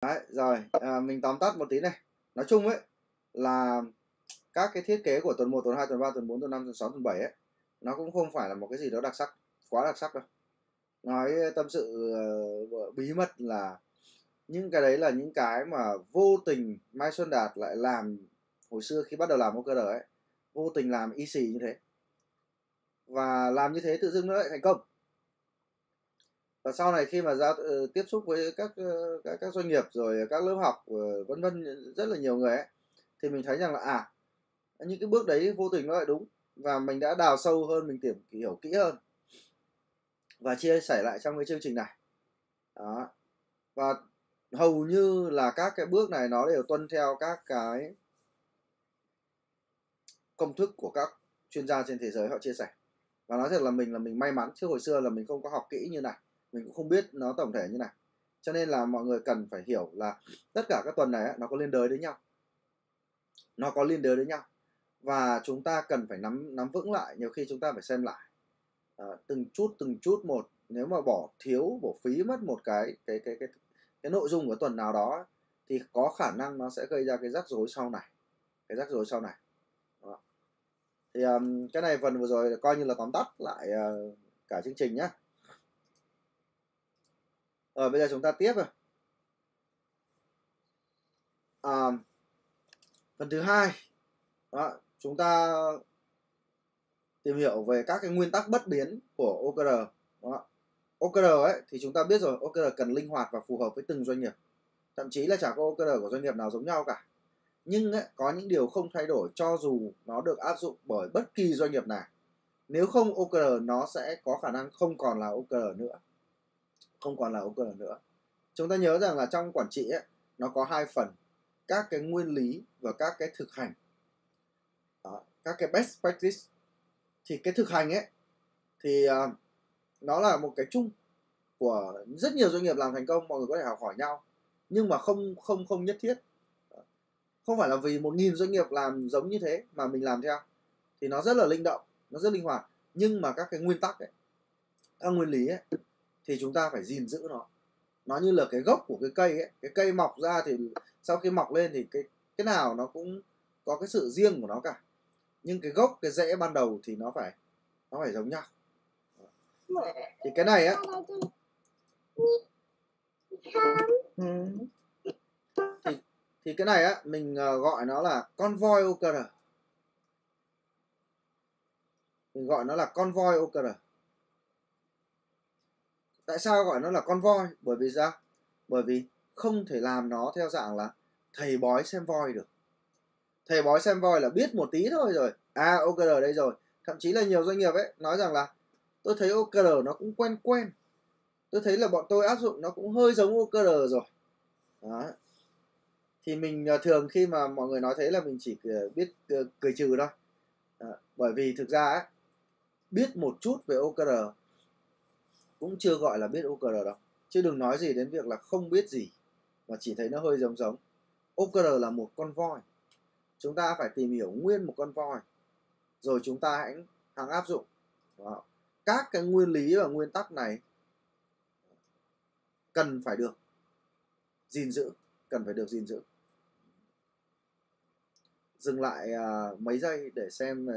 Đấy, rồi mình tóm tắt một tí này. Nói chung ấy là các cái thiết kế của tuần 1, tuần 2, tuần 3, tuần 4, tuần 5, tuần 6, tuần 7 ấy, nó cũng không phải là một cái gì đó đặc sắc, quá đặc sắc đâu. Nói tâm sự bí mật là những cái đấy là những cái mà vô tình Mai Xuân Đạt lại làm hồi xưa khi bắt đầu làm OKR ấy, vô tình làm y xì như thế. Và làm như thế tự dưng nó lại thành công. Và sau này khi mà ra tiếp xúc với các doanh nghiệp rồi các lớp học vân vân, rất là nhiều người ấy, thì mình thấy rằng là những cái bước đấy vô tình nó lại đúng, và mình đã đào sâu hơn, mình hiểu kỹ hơn và chia sẻ lại trong cái chương trình này đó. Và hầu như là các cái bước này nó đều tuân theo các cái công thức của các chuyên gia trên thế giới họ chia sẻ. Và nói thật là mình may mắn, chứ hồi xưa là mình không có học kỹ như này, mình cũng không biết nó tổng thể như này. Cho nên là mọi người cần phải hiểu là tất cả các tuần này ấy, nó có liên đới đến nhau, nó có liên đới đến nhau, và chúng ta cần phải nắm vững lại. Nhiều khi chúng ta phải xem lại từng chút một. Nếu mà bỏ phí mất một cái nội dung của tuần nào đó thì có khả năng nó sẽ gây ra cái rắc rối sau này. Đó. Thì cái này phần vừa rồi coi như là tóm tắt lại cả chương trình nhé. Rồi bây giờ chúng ta tiếp rồi. Phần thứ hai đó, chúng ta tìm hiểu về các cái nguyên tắc bất biến của OKR. Đó. OKR ấy thì chúng ta biết rồi, OKR cần linh hoạt và phù hợp với từng doanh nghiệp. Thậm chí là chả có OKR của doanh nghiệp nào giống nhau cả. Nhưng ấy, có những điều không thay đổi cho dù nó được áp dụng bởi bất kỳ doanh nghiệp nào. Nếu không OKR nó sẽ có khả năng không còn là OKR nữa. Chúng ta nhớ rằng là trong quản trị ấy, nó có hai phần: các cái nguyên lý và các cái thực hành. Đó, các cái best practice. Thì cái thực hành ấy thì nó là một cái chung của rất nhiều doanh nghiệp làm thành công, mọi người có thể học hỏi nhau, nhưng mà không nhất thiết. Không phải là vì 1.000 doanh nghiệp làm giống như thế mà mình làm theo. Thì nó rất là linh động, nó rất linh hoạt. Nhưng mà các cái nguyên tắc ấy, các nguyên lý ấy, thì chúng ta phải gìn giữ nó. Nó như là cái gốc của cái cây ấy. Cái cây mọc ra thì sau khi mọc lên thì cái nào nó cũng có cái sự riêng của nó cả. Nhưng cái gốc, cái rễ ban đầu thì nó phải giống nhau. Thì cái này á thì cái này á mình gọi nó là convoy OKR. Mình gọi nó là convoy OKR. Tại sao gọi nó là convoy? Bởi vì sao? Bởi vì không thể làm nó theo dạng là thầy bói xem voi được. Thầy bói xem voi là biết một tí thôi rồi. OKR đây rồi. Thậm chí là nhiều doanh nghiệp ấy nói rằng là tôi thấy OKR nó cũng quen quen. Tôi thấy là bọn tôi áp dụng nó cũng hơi giống OKR rồi. Đó. Thì mình thường khi mà mọi người nói thế là mình chỉ biết cười trừ thôi. Bởi vì thực ra ấy, biết một chút về OKR cũng chưa gọi là biết OKR đâu. Chứ đừng nói gì đến việc là không biết gì mà chỉ thấy nó hơi giống. OKR là một con voi. Chúng ta phải tìm hiểu nguyên một con voi, rồi chúng ta hãy áp dụng. Đó. Các cái nguyên lý và nguyên tắc này cần phải được gìn giữ. Dừng lại mấy giây để xem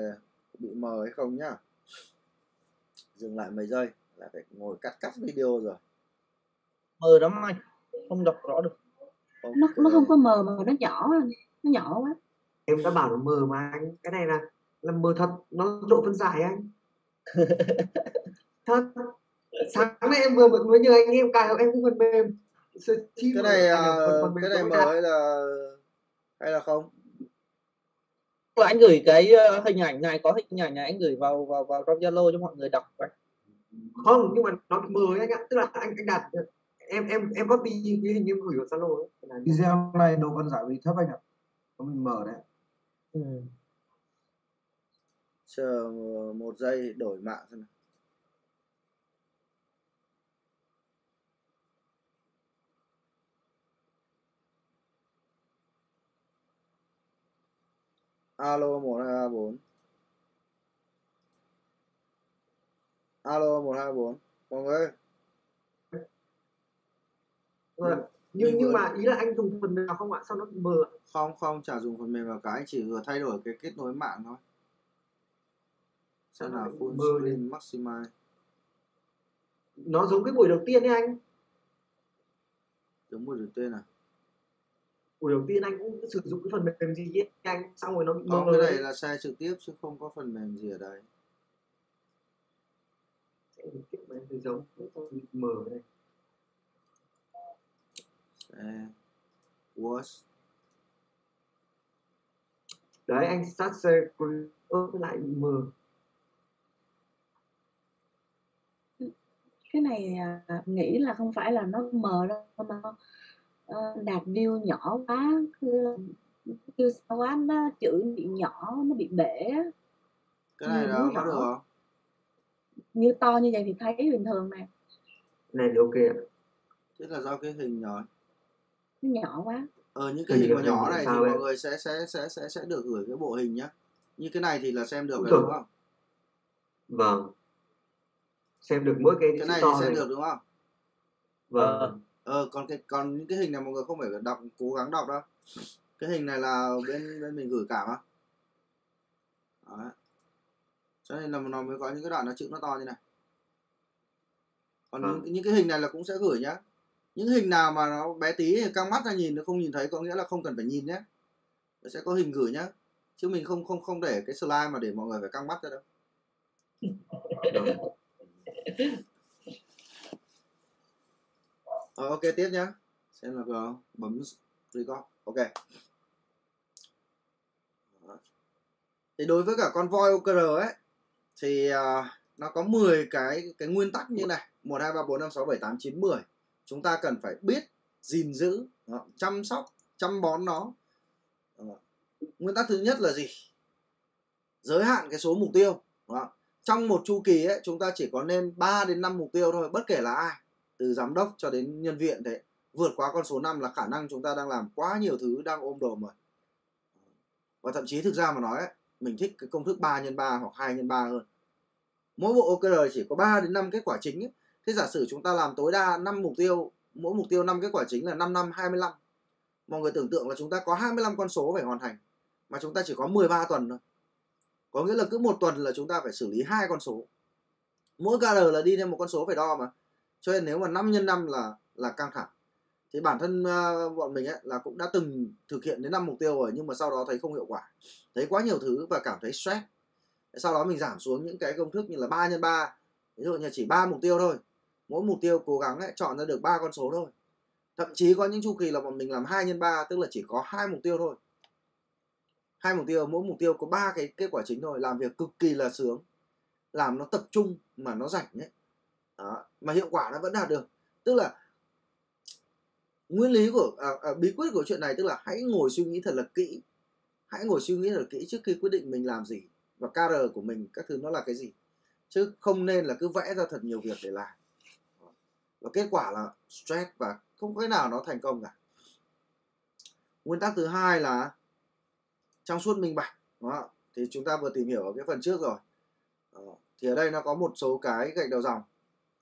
bị mờ hay không nhá. Dừng lại mấy giây là phải ngồi cắt video rồi. Mờ lắm anh, không đọc rõ được. Okay. Nó không có mờ mà nó nhỏ quá. Em đã bảo là mờ mà anh, cái này là mờ thật, nó độ phân giải anh. Thật. Sáng nay em vừa mới nhờ anh em cài em cái phần mềm. Cái này mờ hay là không? Là anh gửi cái hình ảnh này, có hình ảnh này anh gửi vào trong Zalo cho mọi người đọc vậy. Không, nhưng mà nó mờ anh ạ, tức là anh đặt em copy cái hình em gửi vào Zalo ấy. Video này độ phân giải bị thấp anh ạ, có mình mờ đấy. Chờ 1 giây đổi mạng xem nào. Alo 1234. Alo 124. Mọi người ơi. Mình nhưng vừa mà ý là anh dùng phần mềm nào không ạ, sao nó bị mờ ạ? không chả dùng phần mềm vào cái, chỉ vừa thay đổi cái kết nối mạng thôi. Sao Xem nó nào, lại full mờ lên? screen maximize. Nó giống cái buổi đầu tiên ấy anh. Giống buổi đầu tiên à? Buổi đầu tiên anh cũng sử dụng cái phần mềm gì ấy anh, xong rồi nó bị mờ Không, cái này ấy. là share trực tiếp chứ không có phần mềm gì ở đây. Tiếp mà em thấy giống nó bị mờ đây. Share was Đấy anh start share lại bị mờ. Cái này nghĩ là không phải là nó mờ đâu mà đạt view nhỏ quá, view sao quá, nó chữ bị nhỏ, nó bị bể á, cái này nhìn là không có được rõ. không? Như to như vậy thì thấy bình thường nè, Này thì ok ạ. Thế là do cái hình nhỏ. nó nhỏ quá. Những cái hình mà nhỏ này thì sao mọi em? người sẽ được gửi cái bộ hình nhá. Như cái này thì là xem được Ui rồi trời. đúng không? Vâng. Xem được mỗi cái Cái chữ này thì to xem này. được đúng không? Vâng. Còn những cái hình này mọi người không phải đọc, cố gắng đọc đâu. Cái hình này là bên mình gửi cả mà. Đấy. Cho nên là nó mới có những cái đoạn nó chữ nó to như này. Còn những cái hình này là cũng sẽ gửi nhá. Những hình nào mà nó bé tí thì căng mắt ra nhìn nó không nhìn thấy, có nghĩa là không cần phải nhìn nhé. Nó sẽ có hình gửi nhá. Chứ mình không để cái slide mà để mọi người phải căng mắt ra đâu. Ok, tiếp nhá. Xem là có bấm record. Ok. Thì đối với cả con voi OKR ấy thì nó có 10 cái nguyên tắc như này: 1 2 3 4 5 6 7 8 9 10. Chúng ta cần phải biết gìn giữ, chăm sóc, chăm bón nó. Nguyên tắc thứ nhất là gì? Giới hạn cái số mục tiêu. Trong một chu kỳ ấy, chúng ta chỉ có nên 3 đến 5 mục tiêu thôi, bất kể là ai, từ giám đốc cho đến nhân viên thế. Vượt quá con số 5 là khả năng chúng ta đang làm quá nhiều thứ, đang ôm đồm rồi. Và thậm chí thực ra mà nói ấy, mình thích cái công thức 3x3 hoặc 2x3 hơn. Mỗi bộ OKR chỉ có 3 đến 5 kết quả chính ấy. Thế giả sử chúng ta làm tối đa 5 mục tiêu, mỗi mục tiêu 5 kết quả chính là 5 năm 25. Mọi người tưởng tượng là chúng ta có 25 con số phải hoàn thành, mà chúng ta chỉ có 13 tuần thôi. Có nghĩa là cứ một tuần là chúng ta phải xử lý 2 con số. Mỗi KR là đi theo một con số phải đo mà. Cho nên nếu mà 5x5 là căng thẳng. Thì bản thân bọn mình ấy là cũng đã từng thực hiện đến 5 mục tiêu rồi, nhưng mà sau đó thấy không hiệu quả, thấy quá nhiều thứ và cảm thấy stress. Sau đó mình giảm xuống những cái công thức như là 3x3, ví dụ như chỉ 3 mục tiêu thôi, mỗi mục tiêu cố gắng ấy, chọn ra được 3 con số thôi. Thậm chí có những chu kỳ là bọn mình làm 2x3, tức là chỉ có 2 mục tiêu thôi, 2 mục tiêu, mỗi mục tiêu có 3 cái kết quả chính thôi, làm việc cực kỳ là sướng, làm nó tập trung mà nó rảnh ấy. Đó, mà hiệu quả nó vẫn đạt được. Tức là nguyên lý của bí quyết của chuyện này tức là hãy ngồi suy nghĩ thật là kỹ, hãy ngồi suy nghĩ thật là kỹ trước khi quyết định mình làm gì và KR của mình các thứ nó là cái gì, chứ không nên là cứ vẽ ra thật nhiều việc để làm và kết quả là stress và không cái nào nó thành công cả. Nguyên tắc thứ hai là trong suốt minh bạch. Đó, thì chúng ta vừa tìm hiểu ở cái phần trước rồi. Thì ở đây nó có một số cái gạch đầu dòng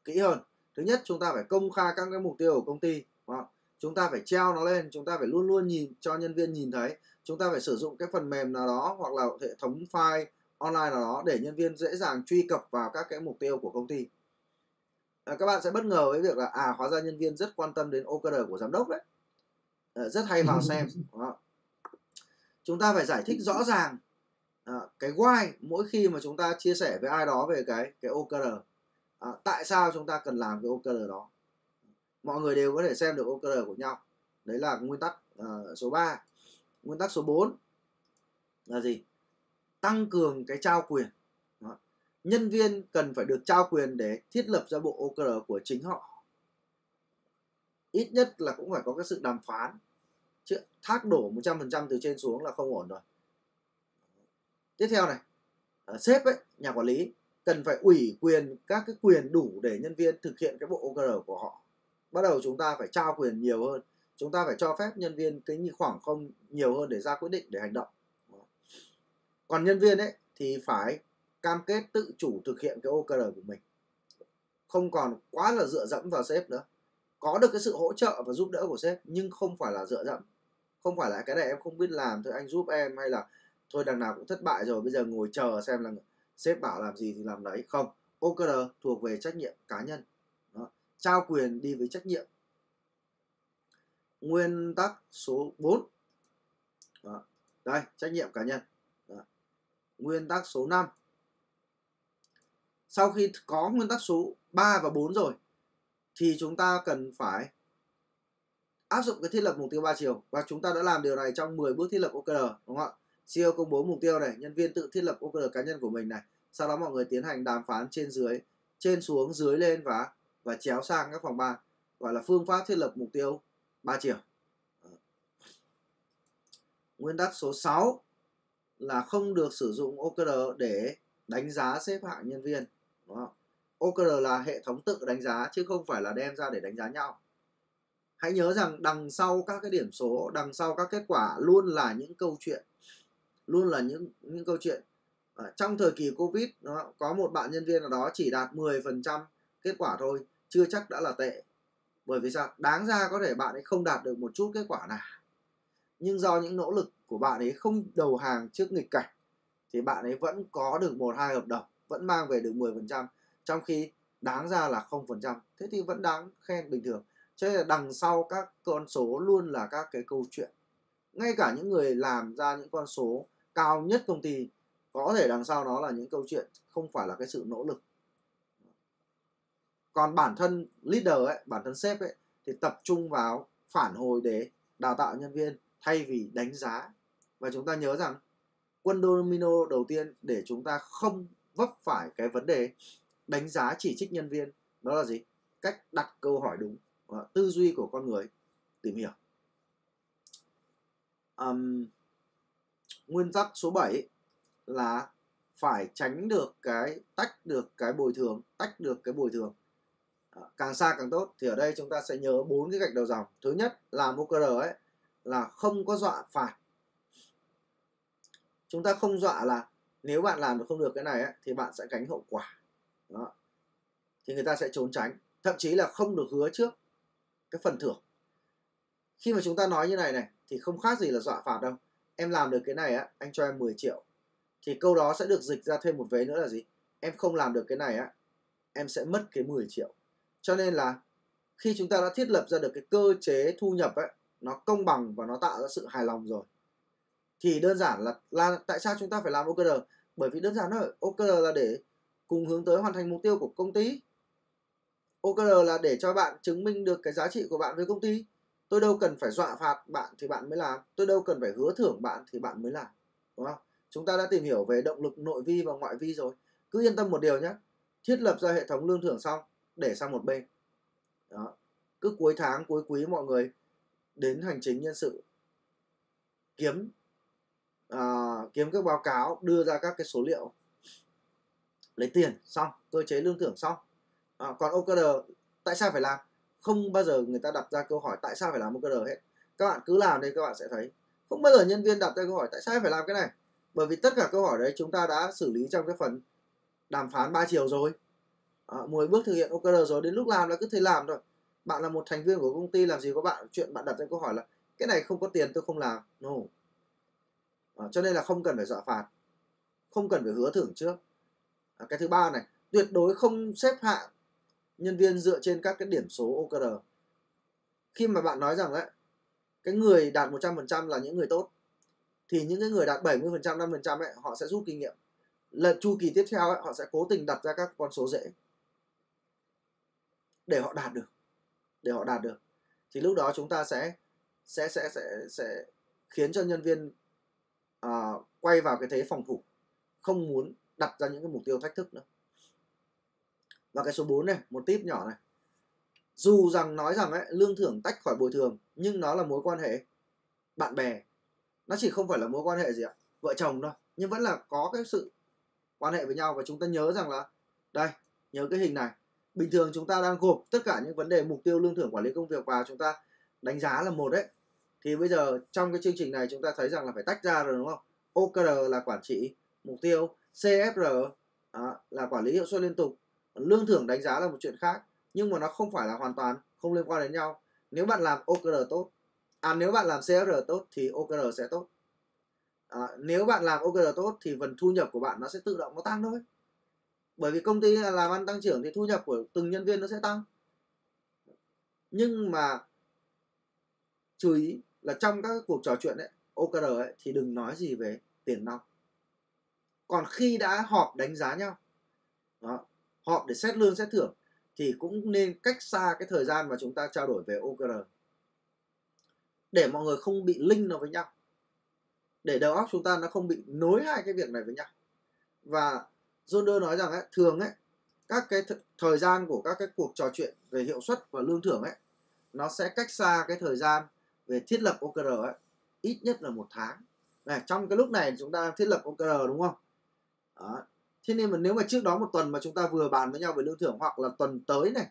kỹ hơn. Thứ nhất, chúng ta phải công khai các cái mục tiêu của công ty. Đó, chúng ta phải treo nó lên, chúng ta phải luôn luôn nhìn cho nhân viên nhìn thấy. Chúng ta phải sử dụng cái phần mềm nào đó hoặc là hệ thống file online nào đó để nhân viên dễ dàng truy cập vào các cái mục tiêu của công ty. Các bạn sẽ bất ngờ với việc là hóa ra nhân viên rất quan tâm đến OKR của giám đốc đấy, rất hay vào xem. Đó. Chúng ta phải giải thích rõ ràng cái why mỗi khi mà chúng ta chia sẻ với ai đó về cái OKR. Tại sao chúng ta cần làm cái OKR đó, mọi người đều có thể xem được OKR của nhau. Đấy là nguyên tắc số 3. Nguyên tắc số 4 là gì? Tăng cường cái trao quyền. Đó. Nhân viên cần phải được trao quyền để thiết lập ra bộ OKR của chính họ. Ít nhất là cũng phải có cái sự đàm phán, chứ thác đổ 100% từ trên xuống là không ổn rồi. Tiếp theo này, sếp ấy, nhà quản lý cần phải ủy quyền các cái quyền đủ để nhân viên thực hiện cái bộ OKR của họ. Bắt đầu chúng ta phải trao quyền nhiều hơn, chúng ta phải cho phép nhân viên cái khoảng không nhiều hơn để ra quyết định, để hành động. Còn nhân viên ấy thì phải cam kết tự chủ thực hiện cái OKR của mình, không còn quá là dựa dẫm vào sếp nữa. có được cái sự hỗ trợ và giúp đỡ của sếp, nhưng không phải là dựa dẫm, không phải là cái này em không biết làm thôi anh giúp em, hay là thôi đằng nào cũng thất bại rồi bây giờ ngồi chờ xem là sếp bảo làm gì thì làm đấy. Không, OKR thuộc về trách nhiệm cá nhân. Đó. Trao quyền đi với trách nhiệm. Nguyên tắc số 4. Đó. Đây, trách nhiệm cá nhân. Đó. Nguyên tắc số 5. Sau khi có nguyên tắc số 3 và 4 rồi thì chúng ta cần phải áp dụng cái thiết lập mục tiêu 3 chiều, và chúng ta đã làm điều này trong 10 bước thiết lập OKR, đúng không ạ? CEO công bố mục tiêu này, nhân viên tự thiết lập OKR cá nhân của mình này, sau đó mọi người tiến hành đàm phán trên dưới, trên xuống, dưới lên và chéo sang các phòng ban, gọi là phương pháp thiết lập mục tiêu 3 chiều. Nguyên tắc số 6 là không được sử dụng OKR để đánh giá xếp hạng nhân viên. Đúng không? OKR là hệ thống tự đánh giá chứ không phải là đem ra để đánh giá nhau. Hãy nhớ rằng đằng sau các cái điểm số, đằng sau các kết quả luôn là những câu chuyện. Luôn là những câu chuyện. Trong thời kỳ Covid, có một bạn nhân viên nào đó chỉ đạt 10% kết quả thôi, chưa chắc đã là tệ. Bởi vì sao? Đáng ra có thể bạn ấy không đạt được một chút kết quả nào, nhưng do những nỗ lực của bạn ấy không đầu hàng trước nghịch cảnh thì bạn ấy vẫn có được 1-2 hợp đồng, vẫn mang về được 10%, trong khi đáng ra là 0%. Thế thì vẫn đáng khen bình thường. Cho nên là đằng sau các con số luôn là các cái câu chuyện. Ngay cả những người làm ra những con số cao nhất công ty, có thể đằng sau nó là những câu chuyện, không phải là cái sự nỗ lực. Còn bản thân leader ấy, bản thân sếp ấy, thì tập trung vào phản hồi để đào tạo nhân viên thay vì đánh giá. Và chúng ta nhớ rằng quân domino đầu tiên để chúng ta không vấp phải cái vấn đề đánh giá chỉ trích nhân viên, đó là gì? Cách đặt câu hỏi đúng, tư duy của con người, tìm hiểu. Nguyên tắc số 7 là phải tránh được tách được cái bồi thường. Càng xa càng tốt. Thì ở đây chúng ta sẽ nhớ 4 cái gạch đầu dòng. Thứ nhất, làm OKR ấy là không có dọa phạt. Chúng ta không dọa là nếu bạn làm được không được cái này ấy, thì bạn sẽ gánh hậu quả. Đó. Thì người ta sẽ trốn tránh. Thậm chí là không được hứa trước cái phần thưởng. Khi mà chúng ta nói như này thì không khác gì là dọa phạt đâu. Em làm được cái này á, anh cho em 10 triệu. Thì câu đó sẽ được dịch ra thêm một vế nữa là gì? Em không làm được cái này á, em sẽ mất cái 10 triệu. Cho nên là khi chúng ta đã thiết lập ra được cái cơ chế thu nhập ấy, nó công bằng và nó tạo ra sự hài lòng rồi, thì đơn giản là tại sao chúng ta phải làm OKR? Bởi vì đơn giản thôi, OKR là để cùng hướng tới hoàn thành mục tiêu của công ty. OKR là để cho bạn chứng minh được cái giá trị của bạn với công ty. Tôi đâu cần phải dọa phạt bạn thì bạn mới làm. Tôi đâu cần phải hứa thưởng bạn thì bạn mới làm. Đúng không? Chúng ta đã tìm hiểu về động lực nội vi và ngoại vi rồi. Cứ yên tâm một điều nhé. Thiết lập ra hệ thống lương thưởng xong, để sang một bên. Đó. Cứ cuối tháng, cuối quý mọi người đến hành chính nhân sự kiếm các báo cáo, đưa ra các cái số liệu, lấy tiền, xong, cơ chế lương thưởng xong. Còn OKR tại sao phải làm? Không bao giờ người ta đặt ra câu hỏi tại sao phải làm OKR hết. Các bạn cứ làm đây các bạn sẽ thấy. Không bao giờ nhân viên đặt ra câu hỏi tại sao phải làm cái này. Bởi vì tất cả câu hỏi đấy chúng ta đã xử lý trong cái phần đàm phán 3 chiều rồi. 10 bước thực hiện OKR rồi, đến lúc làm là cứ thế làm thôi. Bạn là một thành viên của công ty, làm gì có chuyện bạn đặt ra câu hỏi là cái này không có tiền tôi không làm. No. Cho nên là không cần phải dọa phạt, không cần phải hứa thưởng trước. Cái thứ ba này, tuyệt đối không xếp hạng nhân viên dựa trên các cái điểm số OKR. Khi mà bạn nói rằng đấy, cái người đạt 100% là những người tốt, thì những cái người đạt 70%, 5% ấy, họ sẽ rút kinh nghiệm. Lần chu kỳ tiếp theo ấy, họ sẽ cố tình đặt ra các con số dễ để họ đạt được. Thì lúc đó chúng ta sẽ khiến cho nhân viên quay vào cái thế phòng thủ, không muốn đặt ra những cái mục tiêu thách thức nữa. Và cái số 4 này, một tip nhỏ này. Dù rằng nói rằng ấy, lương thưởng tách khỏi bồi thường, nhưng nó là mối quan hệ bạn bè. Nó chỉ không phải là mối quan hệ gì ạ, vợ chồng đâu, nhưng vẫn là có cái sự quan hệ với nhau. Và chúng ta nhớ rằng là đây, nhớ cái hình này. Bình thường chúng ta đang gộp tất cả những vấn đề mục tiêu, lương thưởng, quản lý công việc vào, chúng ta đánh giá là một đấy. Thì bây giờ trong cái chương trình này chúng ta thấy rằng là phải tách ra rồi, đúng không? OKR là quản trị mục tiêu, CFR là quản lý hiệu suất liên tục, lương thưởng đánh giá là một chuyện khác. Nhưng mà nó không phải là hoàn toàn không liên quan đến nhau. Nếu bạn làm OKR tốt, nếu bạn làm CSR tốt thì OKR sẽ tốt. Nếu bạn làm OKR tốt thì phần thu nhập của bạn nó sẽ tự động nó tăng thôi. Bởi vì công ty làm ăn tăng trưởng thì thu nhập của từng nhân viên nó sẽ tăng. Nhưng mà chú ý là trong các cuộc trò chuyện ấy, OKR ấy, thì đừng nói gì về tiền nong. Còn khi đã họp đánh giá nhau, họp để xét lương xét thưởng, thì cũng nên cách xa cái thời gian mà chúng ta trao đổi về OKR, để mọi người không bị link nó với nhau, để đầu óc chúng ta nó không bị nối hai cái việc này với nhau. Và John nói rằng ấy, thường ấy, các cái thời gian của các cái cuộc trò chuyện về hiệu suất và lương thưởng ấy, nó sẽ cách xa cái thời gian về thiết lập OKR ấy, ít nhất là 1 tháng. Này, trong cái lúc này chúng ta thiết lập OKR đúng không? Đó. Thế nên mà nếu mà trước đó 1 tuần mà chúng ta vừa bàn với nhau về lương thưởng, hoặc là tuần tới này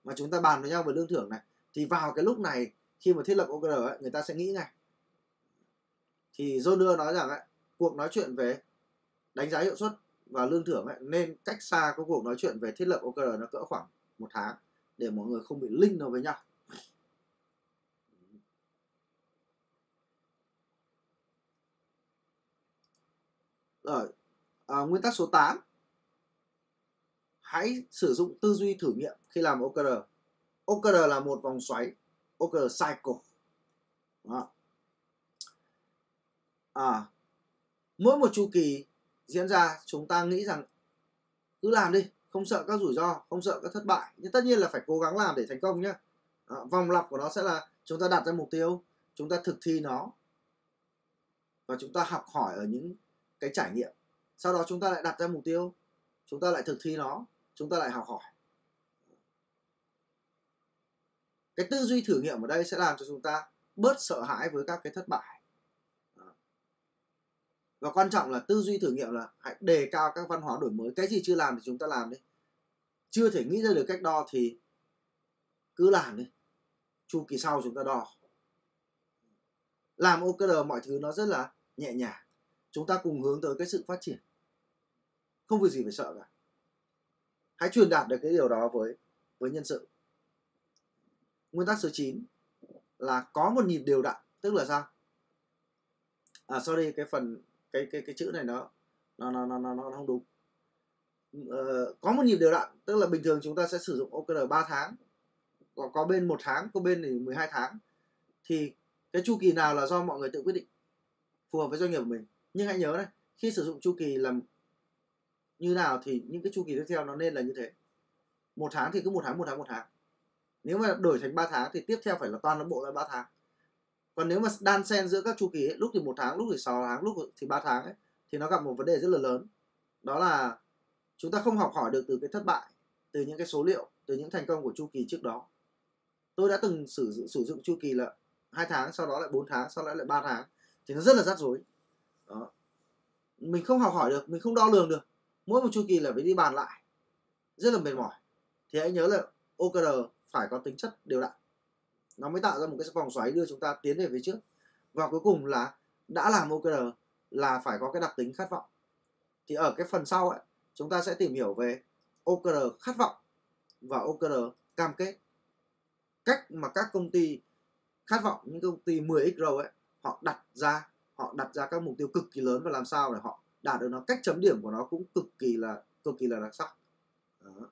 mà chúng ta bàn với nhau về lương thưởng này, thì vào cái lúc này khi mà thiết lập OKR ấy, người ta sẽ nghĩ ngay. Thì John nói rằng ấy, cuộc nói chuyện về đánh giá hiệu suất và lương thưởng ấy, nên cách xa cái cuộc nói chuyện về thiết lập OKR nó cỡ khoảng 1 tháng, để mọi người không bị link nó với nhau. Rồi, nguyên tắc số 8, hãy sử dụng tư duy thử nghiệm khi làm OKR. OKR là một vòng xoáy, OKR cycle. Đó. Mỗi một chu kỳ diễn ra, chúng ta nghĩ rằng cứ làm đi, không sợ các rủi ro, không sợ các thất bại, nhưng tất nhiên là phải cố gắng làm để thành công nhé. Vòng lặp của nó sẽ là chúng ta đặt ra mục tiêu, chúng ta thực thi nó, và chúng ta học hỏi ở những cái trải nghiệm. Sau đó chúng ta lại đặt ra mục tiêu, chúng ta lại thực thi nó, chúng ta lại học hỏi. Cái tư duy thử nghiệm ở đây sẽ làm cho chúng ta bớt sợ hãi với các cái thất bại. Và quan trọng là tư duy thử nghiệm là hãy đề cao các văn hóa đổi mới. Cái gì chưa làm thì chúng ta làm đi. Chưa thể nghĩ ra được cách đo thì cứ làm đi. Chu kỳ sau chúng ta đo. Làm OKR mọi thứ nó rất là nhẹ nhàng. Chúng ta cùng hướng tới cái sự phát triển. Không việc gì phải sợ cả. Hãy truyền đạt được cái điều đó với nhân sự. Nguyên tắc số 9 là có một nhịp đều đặn. Tức là sao? Sorry, cái phần cái chữ này nó không đúng. Có một nhịp đều đặn, tức là bình thường chúng ta sẽ sử dụng OKR 3 tháng, có bên 1 tháng, có bên thì 12 tháng. Thì cái chu kỳ nào là do mọi người tự quyết định, phù hợp với doanh nghiệp của mình. Nhưng hãy nhớ này, khi sử dụng chu kỳ làm như nào thì những cái chu kỳ tiếp theo nó nên là như thế. 1 tháng thì cứ 1 tháng. Nếu mà đổi thành 3 tháng thì tiếp theo phải là toàn bộ là 3 tháng. Còn nếu mà đan xen giữa các chu kỳ ấy, lúc thì 1 tháng, lúc thì 6 tháng, lúc thì 3 tháng ấy, thì nó gặp một vấn đề rất là lớn. Đó là chúng ta không học hỏi được từ cái thất bại, từ những cái số liệu, từ những thành công của chu kỳ trước đó. Tôi đã từng sử dụng chu kỳ là 2 tháng, sau đó lại 4 tháng, sau đó lại 3 tháng. Thì nó rất là rắc rối. Đó. Mình không học hỏi được, mình không đo lường được. Mỗi một chu kỳ là phải đi bàn lại. Rất là mệt mỏi. Thì hãy nhớ là OKR phải có tính chất đều đặn. Nó mới tạo ra một cái vòng xoáy đưa chúng ta tiến về phía trước. Và cuối cùng là đã làm OKR là phải có cái đặc tính khát vọng. Thì ở cái phần sau ấy, chúng ta sẽ tìm hiểu về OKR khát vọng và OKR cam kết. Cách mà các công ty khát vọng, những công ty 10x grow ấy, họ đặt ra các mục tiêu cực kỳ lớn, và làm sao để họ đạt được nó. Cách chấm điểm của nó cũng cực kỳ là đặc sắc. Đó.